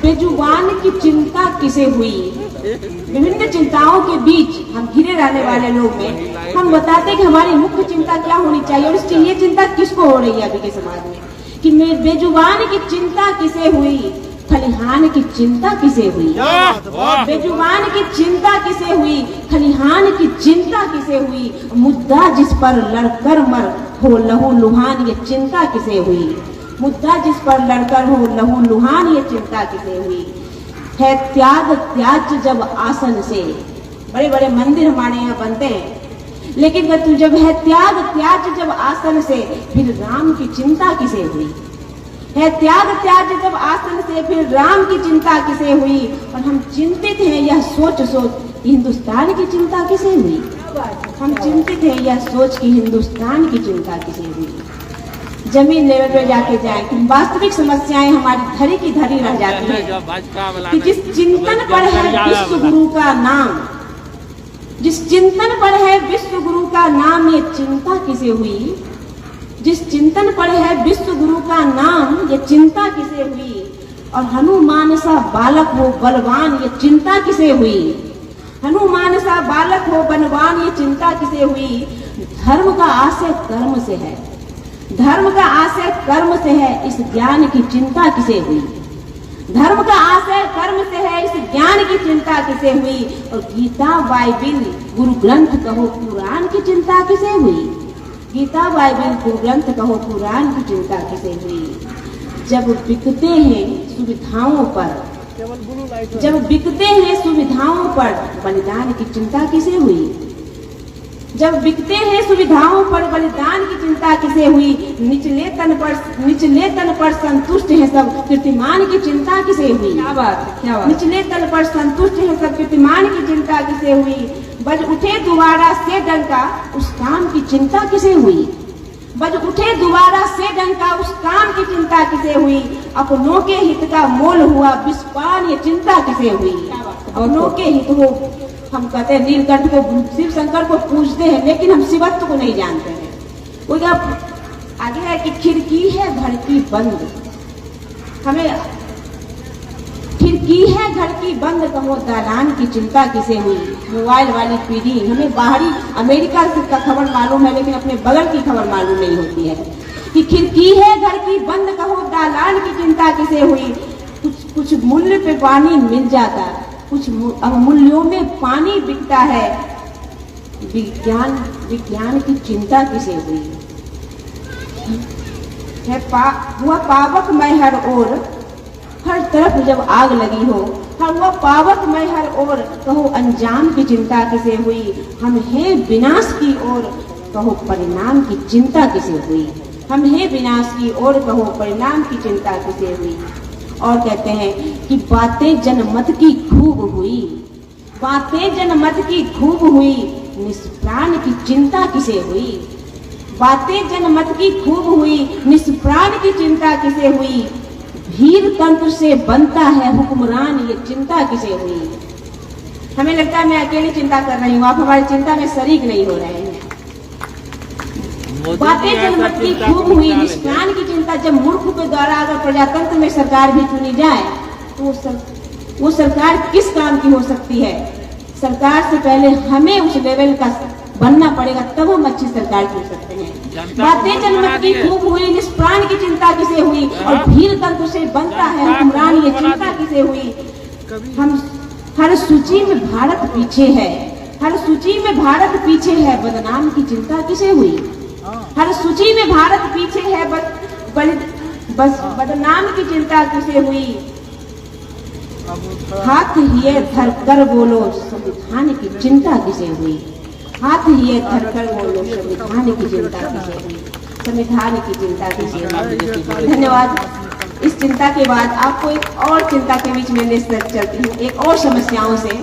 बेजुबान की चिंता किसे हुई। विभिन्न चिंताओं के बीच हम घिरे रहने वाले लोग में हम बताते हैं कि हमारी मुख्य चिंता क्या होनी चाहिए और इसकी ये चिंता किसको हो रही है अभी के समाज में, कि बेजुबान की चिंता किसे हुई, खलिहान की चिंता किसे हुई। बेजुबान की चिंता किसे हुई, खलिहान की चिंता किसे हुई, मुद्दा जिस पर लड़कर मर हो लहू लुहान ये चिंता किसे हुई। मुद्दा जिस पर लड़कर हो लहू लुहान ये चिंता किसे हुई। है त्याग त्याज जब आसन से, बड़े बड़े मंदिर हमारे यहाँ बनते हैं, लेकिन तू जब है त्याग त्याज जब आसन से फिर राम की चिंता किसे हुई। है त्याग त्याज जब आसन से फिर राम की चिंता किसे हुई। और हम चिंतित हैं यह सोच सोच हिंदुस्तान की चिंता किसे हुई। हम चिंतित हैं यह सोच की हिंदुस्तान की चिंता किसे हुई। जमीन लेवल पे जाके जाए कि वास्तविक समस्याएं हमारी धरी की धरी रह जाती है कि जिस चिंतन पर है विश्व गुरु का नाम, जिस चिंतन पर है विश्व गुरु का नाम ये चिंता किसे हुई। जिस चिंतन पर है विश्व गुरु का नाम ये चिंता किसे हुई। और हनुमान सा बालक हो बलवान ये चिंता किसे हुई। हनुमान सा बालक हो बलवान ये चिंता किसे हुई। धर्म का आशय कर्म से है, धर्म का आशय कर्म से है, इस ज्ञान की चिंता किसे हुई। धर्म का आशय कर्म से है, इस ज्ञान की चिंता किसे हुई। और गीता बाइबिल गुरु ग्रंथ कहो पुराण की चिंता किसे हुई। गीता बाइबिल गुरु ग्रंथ कहो पुराण की चिंता किसे हुई। जब बिकते हैं सुविधाओं पर, जब बिकते हैं सुविधाओं पर बलिदान की चिंता किसे हुई। जब बिकते हैं सुविधाओं पर बलिदान की चिंता किसे हुई। निचले तन पर संतुष्ट है सब कीर्तिमान की चिंता किसे हुई। क्या बात, क्या बात। निचले तन पर संतुष्ट है सब कीर्तिमान की चिंता किसे हुई। बज उठे दोबारा से डंका उस काम की चिंता किसे हुई। बज उठे दोबारा से डंका उस काम की चिंता किसे हुई। अपनों के हित का मोल हुआ विस्पान ये चिंता किसे हुई। अपनों के हित हो, हम कहते हैं नीलकंठ को शिव शंकर को पूजते हैं लेकिन हम शिवत्व को नहीं जानते हैं। वो क्या आगे है कि खिड़की है घर की बंद, हमें खिड़की है घर की बंद कहो दालान की चिंता किसे हुई। मोबाइल वाली पीढ़ी हमें बाहरी अमेरिका का खबर मालूम है लेकिन अपने बगल की खबर मालूम नहीं होती है कि खिड़की है घर की बंद कहो दालान की चिंता किसे हुई। कुछ मूल्य पे पानी मिल जाता, कुछ अमूल्यों में पानी बिकता है, विज्ञान की चिंता किसे हुई। है हुआ पावक मैं हर ओर, हर तरफ जब आग लगी हो, हुआ पावक मैं हर ओर कहो अंजाम की चिंता किसे हुई। हम हैं विनाश की ओर कहो परिणाम की चिंता किसे हुई। हम हैं विनाश की ओर कहो परिणाम की चिंता किसे हुई। और कहते हैं कि बातें जनमत की खूब हुई, बातें जनमत की खूब हुई, निष्प्राण की चिंता किसे हुई। बातें जनमत की खूब हुई, निष्प्राण की चिंता किसे हुई। भीड़ तंत्र से बनता है हुक्मरान ये चिंता किसे हुई। हमें लगता है मैं अकेली चिंता कर रही हूँ, आप हमारी चिंता में शरीक नहीं हो रहे हैं। बातें जनमत की खूब हुई, निष्प्राण की चिंता। जब मूर्ख के द्वारा अगर प्रजातंत्र में सरकार भी चुनी जाए तो वो सरकार किस काम की हो सकती है। सरकार से पहले हमें उस लेवल का बनना पड़ेगा तब हम अच्छी सरकार चुन सकते हैं। बातें जनमत की खूब हुई, निष्प्राण की चिंता किसे हुई। और भीड़ तंत्र से बनता है हुक्मरान ये चिंता किसे हुई। हम हर सूची में भारत पीछे है, हर सूची में भारत पीछे है, बदनाम की चिंता किसे हुई। हर सूची में भारत पीछे है बस बदनाम की चिंता किसे हुई। हाथ हिए धर कर बोलो संविधान की चिंता किसे हुई। हाथ हिए धर कर बोलो संविधान की चिंता किसे हुई। संविधान की चिंता किसे हुई। धन्यवाद। इस चिंता के बाद आपको एक और चिंता के बीच में ले चलती हूँ, एक और समस्याओं से।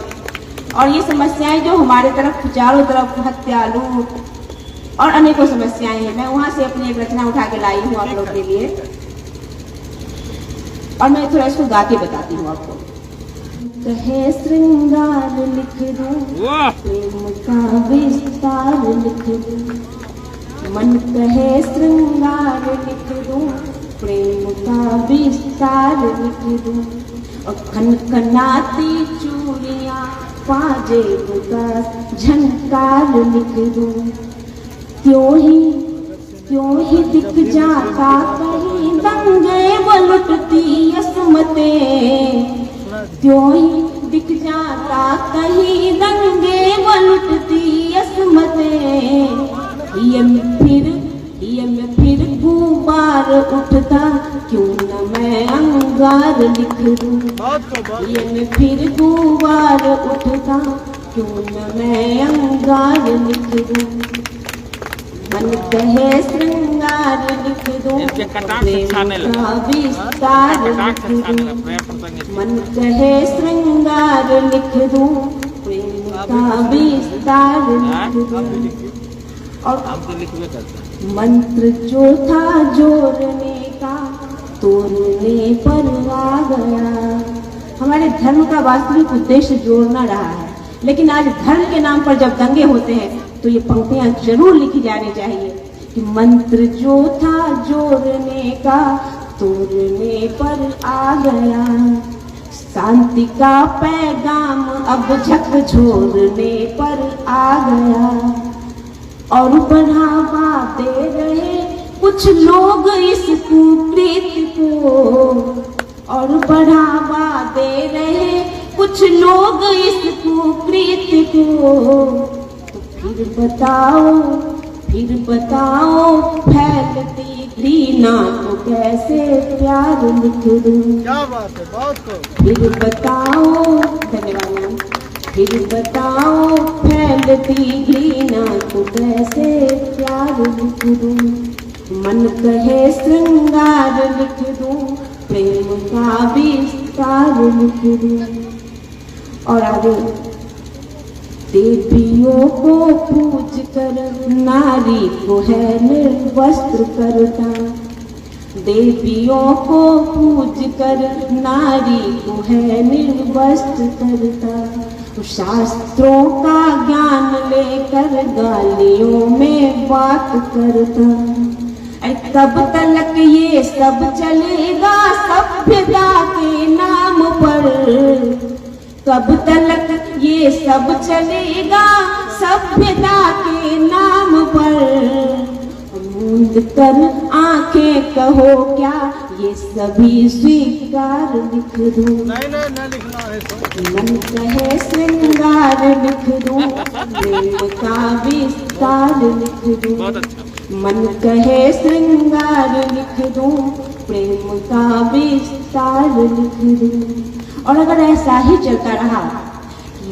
और ये समस्याएं जो हमारे तरफ चारों तरफ हत्या लूट और अनेकों समस्याएं हैं, मैं वहां से अपनी एक रचना उठा के लाई हूँ आप लोग के लिए और मैं थोड़ा इसको गा के बताती हूँ आपको। कहे श्रृंगार लिख दूं, प्रेम का विस्तार लिख दूं, मन कहे श्रृंगार लिख दूं, प्रेम का विस्तार लिख दूं। और खनखनाती चूड़ियां पाजे का झनकार लिख दूं। क्यों ही दिख जाता कहीं दंगे व लुटती असमतें। क्यों ही दिख जाता कहीं दंगे व लुटती असमतें। ये में फिर गुबार उठता, क्यों न मैं अंगार लिख दूं। ये में फिर गुबार उठता, क्यों न मैं अंगार लिख दूं। मन कहे श्रृंगार लिख दूं, प्रेम का विस्तार लिख दूं। मन कहे श्रृंगार लिख दूं, प्रेम का विस्तार लिख दूं। और मंत्र जो था जोड़ने का तोड़ने पर आ गया। हमारे धर्म का वास्तविक उद्देश्य जोड़ना रहा है, लेकिन आज धर्म के नाम पर जब दंगे होते हैं तो ये पंक्तियां जरूर लिखी जानी चाहिए कि मंत्र जो था जोड़ने का तोड़ने पर आ गया। शांति का पैगाम अब झकझोरने पर आ गया। और बढ़ावा दे रहे कुछ लोग इस कुकृत्य को। और बढ़ावा दे रहे कुछ लोग इस कुकृत्य को। तो फिर बताओ फैलती घृणा को कैसे प्यार लिख दूं। क्या बात है, बहुत फिर बताओ, धन्यवाद। फिर बताओ फैलती घृणा को कैसे प्यार लिख दूं। मन कहे श्रृंगार लिख दूं, प्रेम का विस्तार लिख दूं। और आगे, देवियों को पूज कर नारी को है निर्वस्त्र करता। देवियों को पूज कर नारी को है निर्वस्त्र करता। शास्त्रों का ज्ञान लेकर गालियों में बात करता। कब तक ये सब चलेगा सभ्यता के नाम पर। कब तक ये सब चलेगा सभ्यता के नाम पर। मूंद कर आंखें कहो क्या ये सभी स्वीकार लिख दूं। नहीं लिखना है तो। मन कहे श्रृंगार लिख दूं, प्रेम का विस्तार लिख दूं। मन कहे श्रृंगार लिख दूं, प्रेम का विस्तार लिख दूं। और अगर ऐसा ही चलता रहा,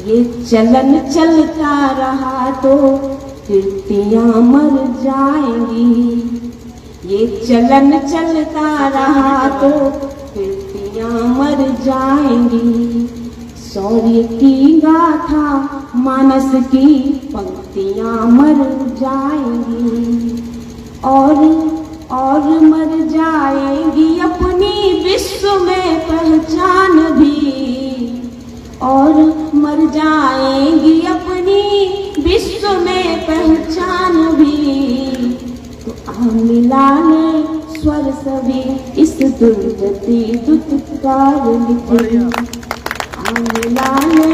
ये चलन चलता रहा तो कीर्तियां मर जाएंगी। ये चलन चलता रहा तो कीर्तियां मर जाएंगी। शौर्य की गाथा मानस की पंक्तियां मर जाएंगी। और मर जाएंगी अपनी विश्व में पहचान भी। और मर जाएंगी अपनी विश्व में पहचान भी। तो आ मिलाने स्वर सभी इस दुर्गति दुत्कार लिख दूं। आ मिलाने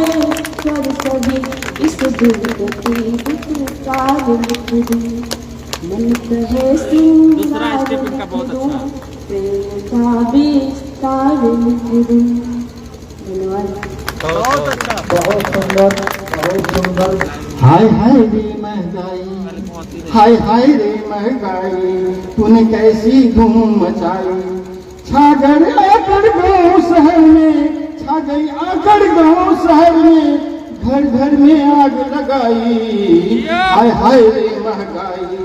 स्वर सभी इस दुर्गति दुत्कार लिख दूं। मन कहे श्रृंगार लिख दूं, प्रेम का विस्तार लिख दूं। धन्यवाद। बहुत अच्छा, बहुत सुंदर, बहुत सुंदर। हाय हाय रे महंगाई, हाय हाय रे महंगाई, तूने कैसी धूम मचाई। छा गए आकर गाँव शहर में, छा गई आकर गाँव शहर में, घर घर में आग लगाई। हाय हाय रे महंगाई,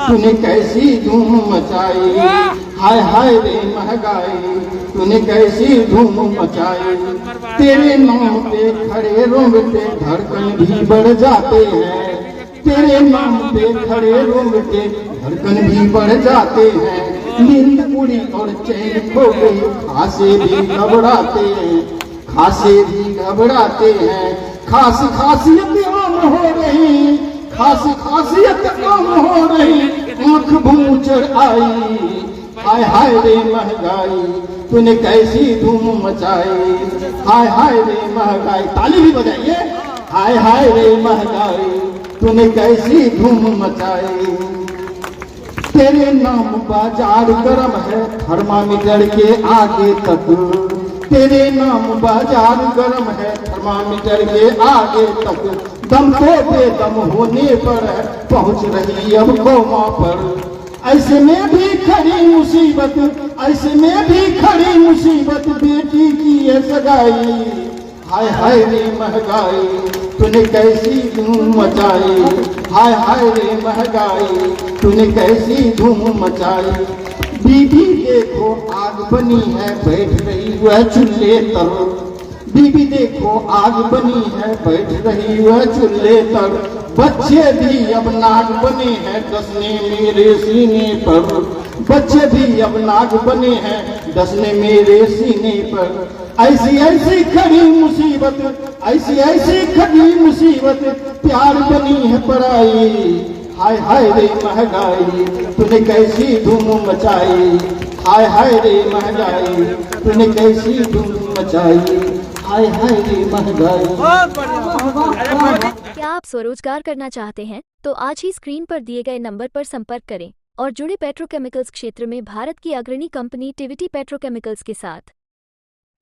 तूने कैसी धूम मचाई। हाय हाय रे महंगाई, तूने कैसी धूम मचाई। तेरे नाम पे खड़े रोंगटे धड़कन भी बढ़ जाते हैं। तेरे नाम पे खड़े रोंगटे धड़कन भी बढ़ जाते हैं। नींद उड़ी और चैन खो गई, खांसे भी घबराते हैं। खांसे भी घबराते हैं। खासियत आम हो रही, खासियत आम हो रही, आँख भूचर आई। हाय हाय रे महंगाई, तूने कैसी धूम मचाई। हाय हाय रे महंगाई, ताली भी बजाइए। हाय हाय रे महंगाई, तूने कैसी धूम मचाई। तेरे नाम बाजार गरम है थर्मामीटर के आगे तक। तेरे नाम बाजार गरम है थर्मामीटर के आगे तक। दम तो बेदम होने पर पहुंच रही अब कोमा पर। ऐसे में भी खड़ी मुसीबत, ऐसे में भी खड़ी मुसीबत, बेटी की ये सगाई। हाय हाय रे महंगाई, तूने कैसी धूम मचाई। हाय हाय रे महंगाई, तूने कैसी धूम मचाई। बीबी देखो आग बनी है बैठ रही वह चूल्हे तर। बीबी देखो आग बनी है बैठ रही वह चूल्हे तर। बच्चे भी अब नाग बने हैं डसने मेरे सीने पर। बच्चे भी अब नाग बने हैं डसने मेरे सीने पर। ऐसी ऐसी खड़ी मुसीबत, ऐसी ऐसी खड़ी मुसीबत, प्यार बनी है पराई। हाय हाय रे महंगाई, तूने कैसी धूम मचाई। हाय हाय रे महंगाई, तूने कैसी धूम मचाई। हाय हाय रे महंगाई। बहुत बढ़िया। क्या आप स्वरोजगार करना चाहते हैं तो आज ही स्क्रीन पर दिए गए नंबर पर संपर्क करें और जुड़े पेट्रोकेमिकल्स क्षेत्र में भारत की अग्रणी कंपनी टिविटी पेट्रोकेमिकल्स के साथ,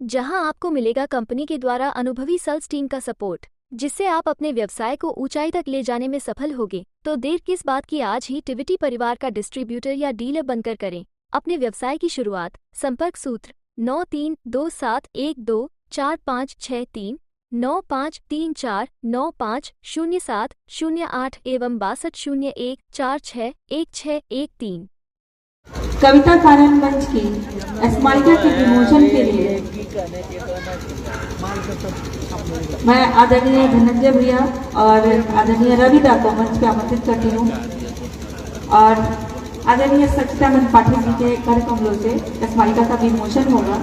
जहां आपको मिलेगा कंपनी के द्वारा अनुभवी सेल्स टीम का सपोर्ट, जिससे आप अपने व्यवसाय को ऊंचाई तक ले जाने में सफल होंगे। तो देर किस बात की, आज ही टिविटी परिवार का डिस्ट्रीब्यूटर या डीलर बनकर करें अपने व्यवसाय की शुरुआत। संपर्क सूत्र 9327124563 9534 950708 एवं 6201461613। कविता कानन मंच की स्मारिका के विमोचन के लिए मैं आदरणीय धनंजय भैया और आदरणीय रविदा को मंच पे आमंत्रित करती हूँ और आदरणीय सच्चिदानंद पाठक जी के कर कमलों से स्मारिका का विमोचन होगा।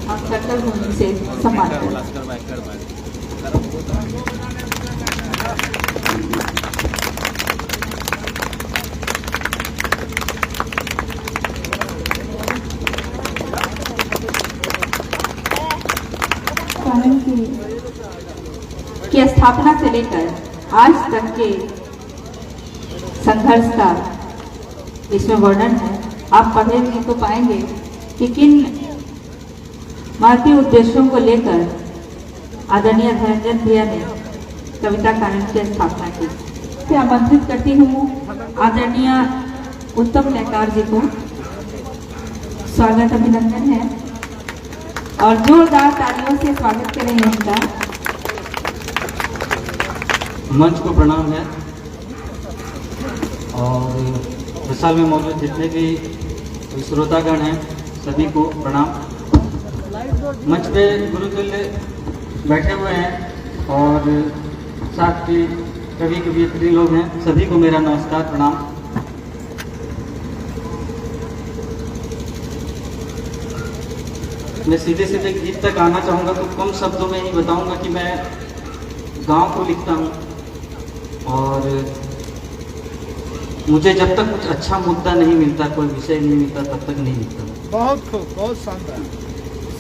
हम कर्तव्य भूमि से सम्मान करें। की स्थापना से लेकर आज तक के संघर्ष का इसमें वर्णन है। आप पढ़ेंगे तो पाएंगे कि किन भारतीय उद्देश्यों को लेकर आदरणीय धनंजय भैया ने कविता कानन की स्थापना की। मैं आमंत्रित करती हूँ आदरणीय उत्तम नेकार जी को। स्वागत अभिनंदन है और जोरदार तालियों से स्वागत करेंगे उनका। मंच को प्रणाम है और विशाल में मौजूद जितने भी श्रोतागण हैं सभी को प्रणाम। मंच पे गुरुकुल बैठे हुए हैं और साथ के कवि कवियत्री लोग हैं, सभी को मेरा नमस्कार प्रणाम। मैं सीधे सीधे गीत तक आना चाहूँगा तो कम शब्दों में ही बताऊँगा कि मैं गांव को लिखता हूँ और मुझे जब तक कुछ अच्छा मुद्दा नहीं मिलता, कोई विषय नहीं मिलता, तब तक नहीं लिखता। बहुत खूब, बहुत शानदार।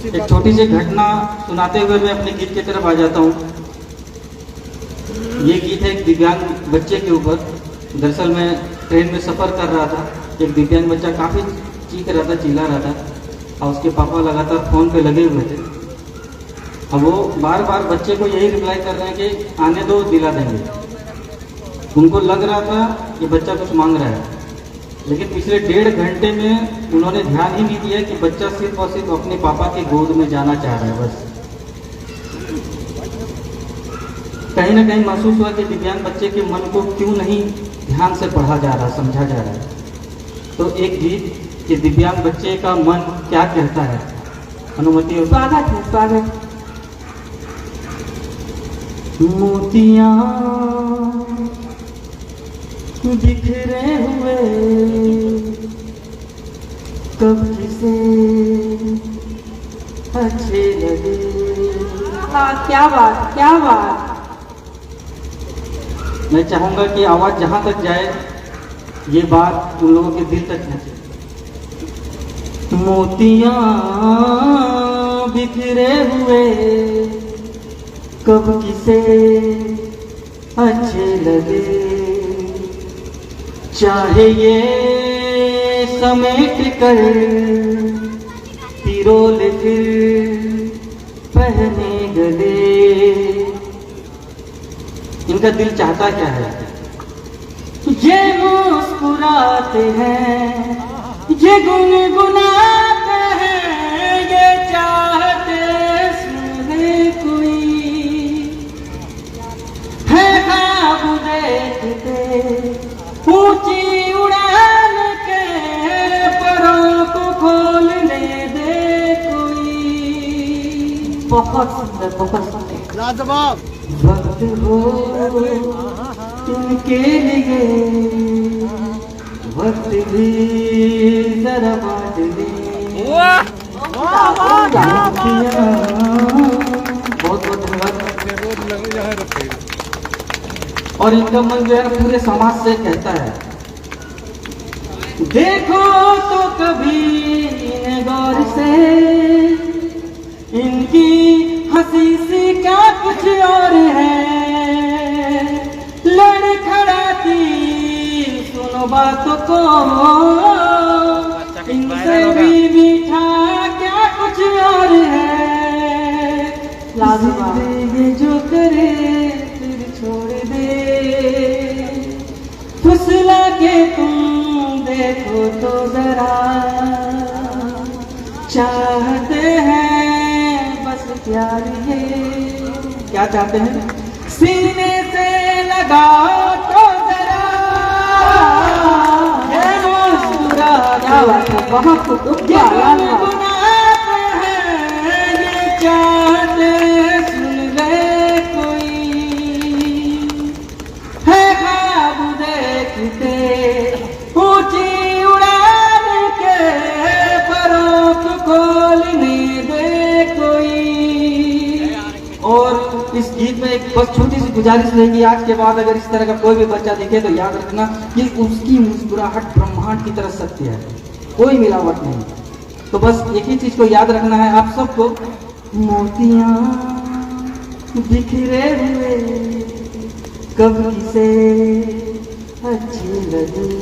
एक छोटी सी घटना सुनाते हुए मैं अपने गीत की तरफ आ जाता हूँ। ये गीत है एक दिव्यांग बच्चे के ऊपर। दरअसल मैं ट्रेन में सफ़र कर रहा था, एक दिव्यांग बच्चा काफ़ी चीख रहा था, चिल्ला रहा था और उसके पापा लगातार फ़ोन पे लगे हुए थे। अब वो बार बार बच्चे को यही रिप्लाई कर रहे हैं कि आने दो, दिला देंगे। उनको लग रहा था कि बच्चा कुछ मांग रहा है, लेकिन पिछले 1.5 घंटे में उन्होंने ध्यान ही नहीं दिया कि बच्चा सिर्फ और सिर्फ अपने पापा के गोद में जाना चाह रहा है। बस कहीं ना कहीं महसूस हुआ कि दिव्यांग बच्चे के मन को क्यों नहीं ध्यान से पढ़ा जा रहा, समझा जा रहा है। तो एक गीत कि दिव्यांग बच्चे का मन क्या कहता है। अनुमति हो? स्वागत है, स्वागत। मोतियां बिखरे हुए कभी से अच्छे लगे। हाँ, क्या बात, क्या बात। मैं चाहूंगा कि आवाज जहां तक जाए ये बात उन लोगों के दिल तक पहुंचे। मोतियां बिखरे हुए कब किसे अच्छे लगे, चाहे ये समेट कर पिरोले फिर पहने गले। इनका दिल चाहता क्या है? ये मुस्कुराते हैं, ये गुनगुनाते हैं, ये चाहते सुने कोई है ख्वाब देखते ऊंची उड़ान के, परों को खोलने दे कोई। बहुत सुंदर, बहुत सुंदर, लाजवाब। वक्त हो इनके लिए, वक्त भी जरा बांट दे। बहुत बहुत धन्यवाद। और इनका मन जो है पूरे समाज से कहता है, देखो तो कभी इन गौर से, इनकी हंसी से क्या कुछ और है, लड़खड़ाती सुनो बातों को, इनसे भी मीठा क्या कुछ और है, ये जो करे फिर छोड़ दे, फुसला के तुम देखो तो जरा, चाहते हैं बस प्यार ये, क्या चाहते हैं? सीने से लगाओ तो जरा, ये मुस्कुरा बहुत गुनगुनाते हैं, ये चाहते सुन ले कोई है ख्वाब देखते ऊंची उड़ान के, परों को खोलने दे कोई। और इस गीत में एक बस छोटी सी गुजारिश रहेगी, आज के बाद अगर इस तरह का कोई भी बच्चा दिखे तो याद रखना कि उसकी मुस्कुराहट ब्रह्मांड की तरह सत्य है, कोई मिलावट नहीं। तो बस एक ही चीज को याद रखना है आप सबको, मोतियां बिखरे हुए कब किसे अच्छी लगी।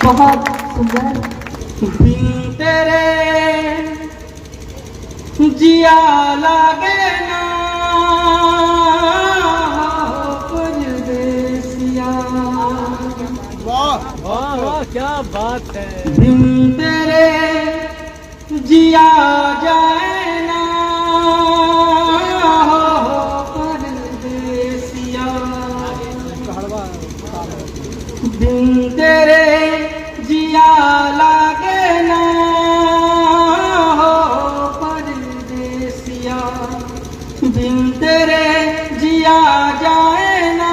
बहुत सुंदर। बिन तेरे जिया लागे ना परदेसिया, वाह वाह वाह, क्या बात है। बिन तेरे जिया जाए ना परदेसिया, बिन तेरे जिया लागे ना परदेसिया, बिन तेरे जिया जाए ना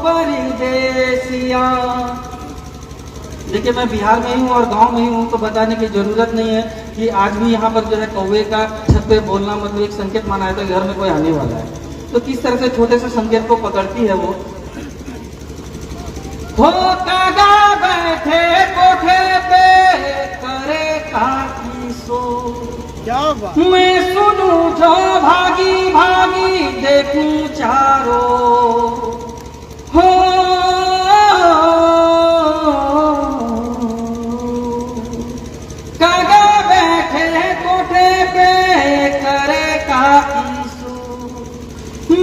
परदेसिया। देखिए मैं बिहार में ही हूँ और गांव में ही हूँ, तो बताने की जरूरत नहीं है कि आज भी यहाँ पर जो है कौवे का छत पे बोलना मतलब एक संकेत माना है, तो घर में कोई आने वाला है। तो किस तरह से छोटे से संकेत को पकड़ती है वो। हो कागा बैठे कोठे पे करे काकी सो, क्या बात। मैं सुनू जो भागी भागी देखूं चारों, हो कागा बैठे कोठे पे करे काकी सो,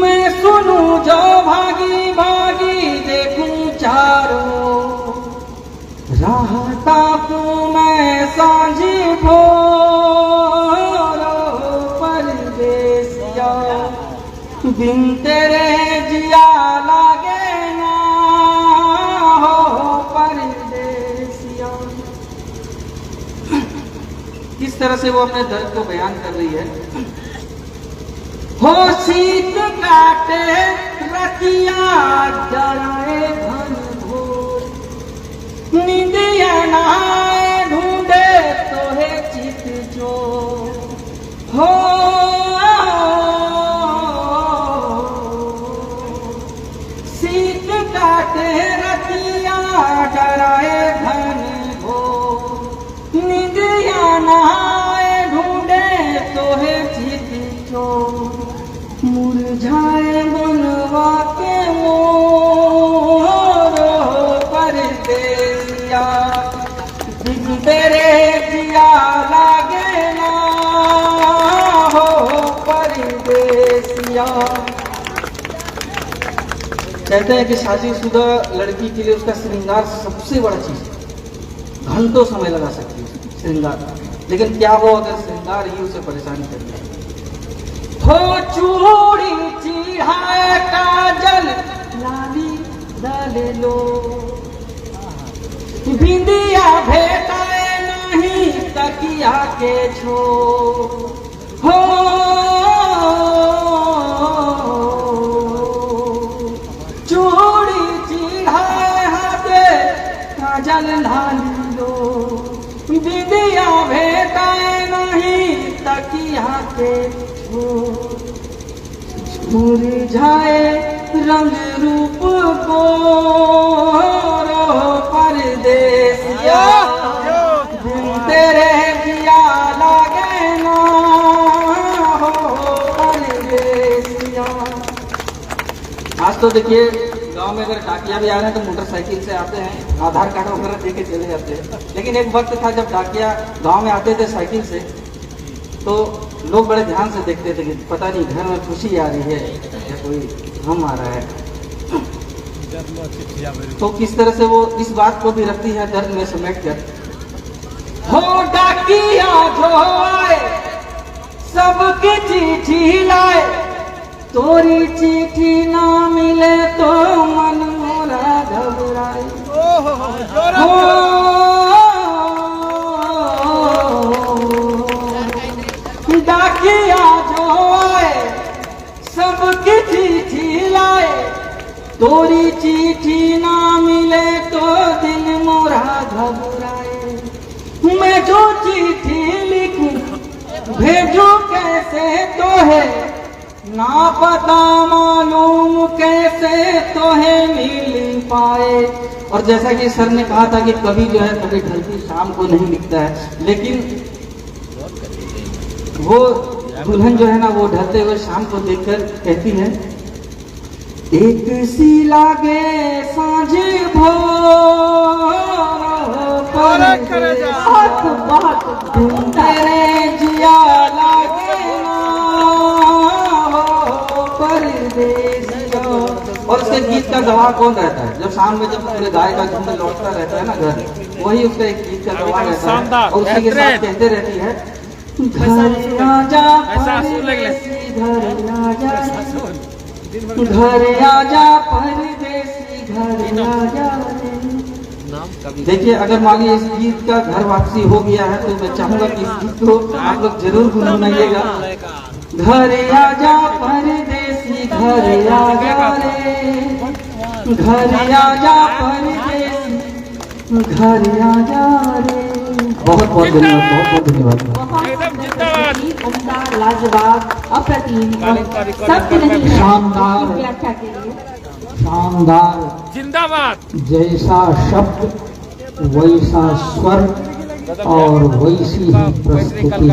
मैं सुनू जो भागी भागी देखूं चारों, राहता हूँ मैं सांझी भोरो परदेसिया, बिन तेरे जिया लागे ना हो परदेसिया। किस तरह से वो अपने दर्द को बयान कर रही है। हो शीत काटे रतिया जड़ाए घन घोर, निंदिया नहाए ढूंढे तोहे चित जो, हो शीत काटे निंदिया नहाए ढूंढे तो है चित जो मुरझाए बनवा के मोर परदेसिया तेरे जिया लागे ना हो परदेसिया। कहते हैं कि शादीशुदा लड़की के लिए उसका श्रृंगार सबसे बड़ा चीज है, घंटों समय लगा सकती है श्रृंगार, लेकिन क्या वो अगर श्रृंगार ही उसे परेशानी कर दिया हो चूड़ी चिढ़ाए काजल लाली डाले लो बिंदिया भेटाए नहीं तकिया के छो हो चूड़ी चिढ़ाए हाथे काजल लाली लो बिंदिया भेटाए नहीं तकिया के मुरझाए रंग रूप को परदेसिया तेरे जिया लागे ना हो परदेसिया। आज तो देखिए गांव में अगर डाकिया भी आ रहे हैं तो मोटरसाइकिल से आते हैं, आधार कार्ड वगैरह देके चले जाते हैं, लेकिन एक वक्त था जब डाकिया गांव में आते थे साइकिल से तो लोग बड़े ध्यान से देखते थे कि पता नहीं घर में खुशी आ रही है या कोई गम आ रहा है। तो किस तरह से वो इस बात को भी रखती है दर्द में समेट कर हो डाकिया जो आए सबकी चिट्ठी लाए तोरी चिट्ठी ना मिले तो मन मोरा घबराए डाकिया जो आए सबकी चिट्ठी लाए तोरी चिट्ठी ना मिले तो दिल मोरा घबराए। मैं जो चिट्ठी लिखूं भेजू कैसे तो है ना पता मालूम कैसे तो है मिल पाए। और जैसा कि सर ने कहा था कि कभी जो है कभी ढलती शाम को नहीं लिखता है, लेकिन वो दुल्हन जो है ना वो ढलते हुए शाम को देखकर कहती है एक सी लागे सांझ भोर तेरे जिया लागे ना हो परदेसिया। और उसके गीत का गवाह कौन रहता है? जब शाम में जब पूरे गाय का झुंड लौटता रहता है ना घर, वही उसका एक गीत का गवाह रहता है और उसी के साथ कहते रहती है घर आजा परदेसी घर आजा परदेसी घर आजा। देखिए अगर मान लीजिए इस गीत का घर वापसी हो गया है तो मैं चाहूंगा कि इस गीत को आप लोग जरूर गुनगुनाइएगा। घर आजा परदेसी घर आजा रे घर आजा परदेसी घर आजा रे। बहुत बहुत धन्यवाद, बहुत बहुत धन्यवाद। उम्दा लाजवाब अप्रतिम सब नहीं शानदार व्याख्या के लिए शानदार जिंदाबाद। जैसा शब्द वैसा स्वर और वैसी ही प्रस्तुति।